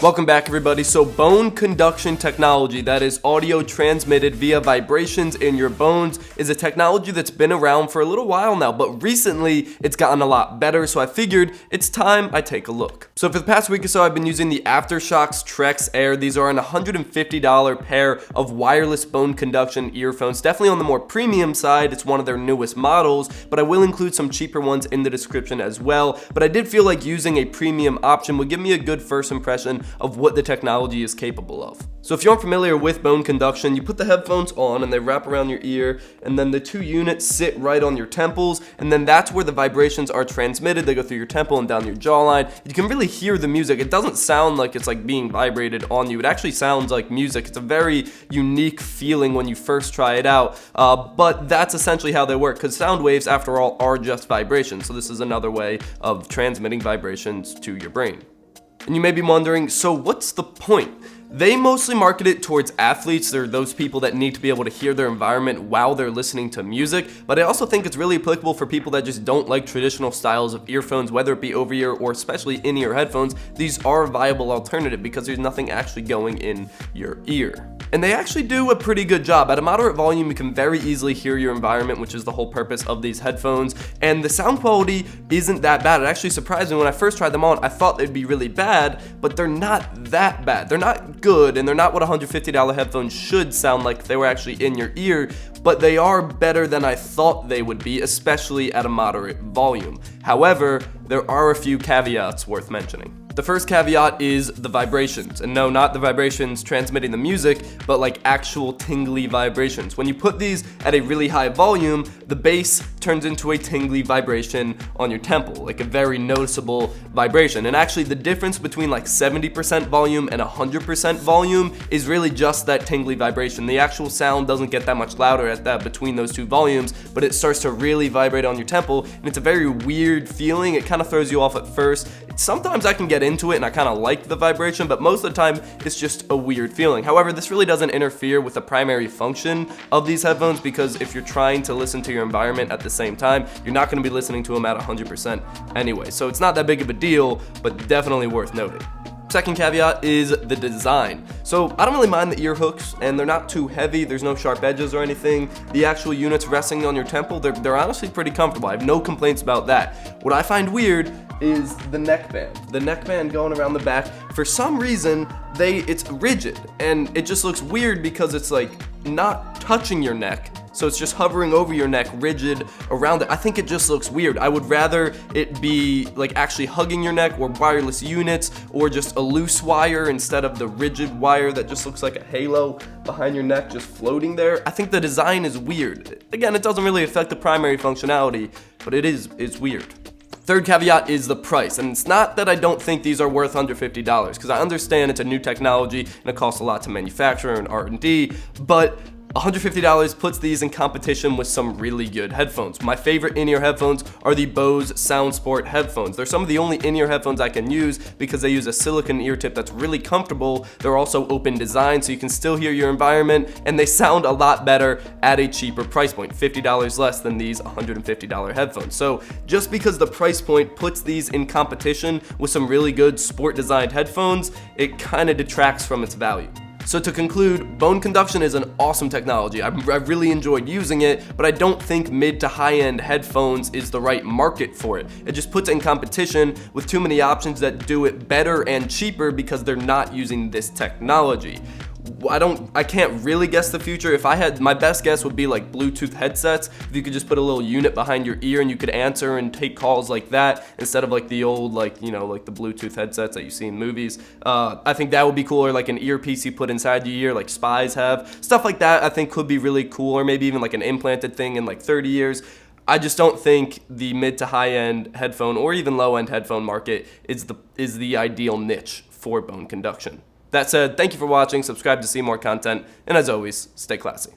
Welcome back, everybody. So bone conduction technology, that is audio transmitted via vibrations in your bones, is a technology that's been around for a little while now, but recently it's gotten a lot better, so I figured it's time I take a look. So for the past week or so, I've been using the AfterShockz Trekz Air. These are an $150 pair of wireless bone conduction earphones, definitely on the more premium side. It's one of their newest models, but I will include some cheaper ones in the description as well. But I did feel like using a premium option would give me a good first impression of what the technology is capable of. So if you're unfamiliar with bone conduction, you put the headphones on and they wrap around your ear, and then the two units sit right on your temples, and then that's where the vibrations are transmitted. They go through your temple and down your jawline. You can really hear the music. It doesn't sound like it's like being vibrated on you. It actually sounds like music. It's a very unique feeling when you first try it out, but that's essentially how they work, because sound waves, after all, are just vibrations. So this is another way of transmitting vibrations to your brain. And you may be wondering, so what's the point? They mostly market it towards athletes. They're those people that need to be able to hear their environment while they're listening to music, but I also think it's really applicable for people that just don't like traditional styles of earphones, whether it be over-ear or especially in-ear headphones. These are a viable alternative because there's nothing actually going in your ear. And they actually do a pretty good job. At a moderate volume, you can very easily hear your environment, which is the whole purpose of these headphones, and the sound quality isn't that bad. It actually surprised me when I first tried them on. I thought they'd be really bad, but they're not that bad. They're not good, and they're not what $150 headphones should sound like if they were actually in your ear, but they are better than I thought they would be, especially at a moderate volume. However, there are a few caveats worth mentioning. The first caveat is the vibrations, and no, not the vibrations transmitting the music, but like actual tingly vibrations. When you put these at a really high volume, the bass turns into a tingly vibration on your temple, like a very noticeable vibration. And actually the difference between like 70% volume and 100% volume is really just that tingly vibration. The actual sound doesn't get that much louder at that between those two volumes, but it starts to really vibrate on your temple, and it's a very weird feeling. It kind of throws you off at first. Sometimes I can get into it and I kind of like the vibration, but most of the time it's just a weird feeling. However, this really doesn't interfere with the primary function of these headphones, because if you're trying to listen to your environment at the same time, you're not going to be listening to them at 100% anyway. So it's not that big of a deal, but definitely worth noting. Second caveat is the design. So I don't really mind the ear hooks, and they're not too heavy. There's no sharp edges or anything. The actual units resting on your temple, they're honestly pretty comfortable. I have no complaints about that. What I find weird is the neckband. The neckband going around the back. For some reason, it's rigid, and it just looks weird because it's like not touching your neck. So it's just hovering over your neck, rigid around it. I think it just looks weird. I would rather it be like actually hugging your neck, or wireless units, or just a loose wire instead of the rigid wire that just looks like a halo behind your neck just floating there. I think the design is weird. Again, it doesn't really affect the primary functionality, but it's weird. Third caveat is the price, and it's not that I don't think these are worth under $50, because I understand it's a new technology and it costs a lot to manufacture and R&D, but $150 puts these in competition with some really good headphones. My favorite in-ear headphones are the Bose SoundSport headphones. They're some of the only in-ear headphones I can use because they use a silicone ear tip that's really comfortable. They're also open design, so you can still hear your environment, and they sound a lot better at a cheaper price point, $50 less than these $150 headphones. So just because the price point puts these in competition with some really good sport designed headphones, it kind of detracts from its value. So to conclude, bone conduction is an awesome technology. I've really enjoyed using it, but I don't think mid to high-end headphones is the right market for it. It just puts it in competition with too many options that do it better and cheaper because they're not using this technology. I can't really guess the future. If I had, my best guess would be like Bluetooth headsets. If you could just put a little unit behind your ear and you could answer and take calls like that instead of like the old, like the Bluetooth headsets that you see in movies. I think that would be cool, or like an earpiece you put inside your ear like spies have. Stuff like that I think could be really cool, or maybe even like an implanted thing in like 30 years. I just don't think the mid to high-end headphone or even low-end headphone market is the ideal niche for bone conduction. That said, thank you for watching, subscribe to see more content, and as always, stay classy.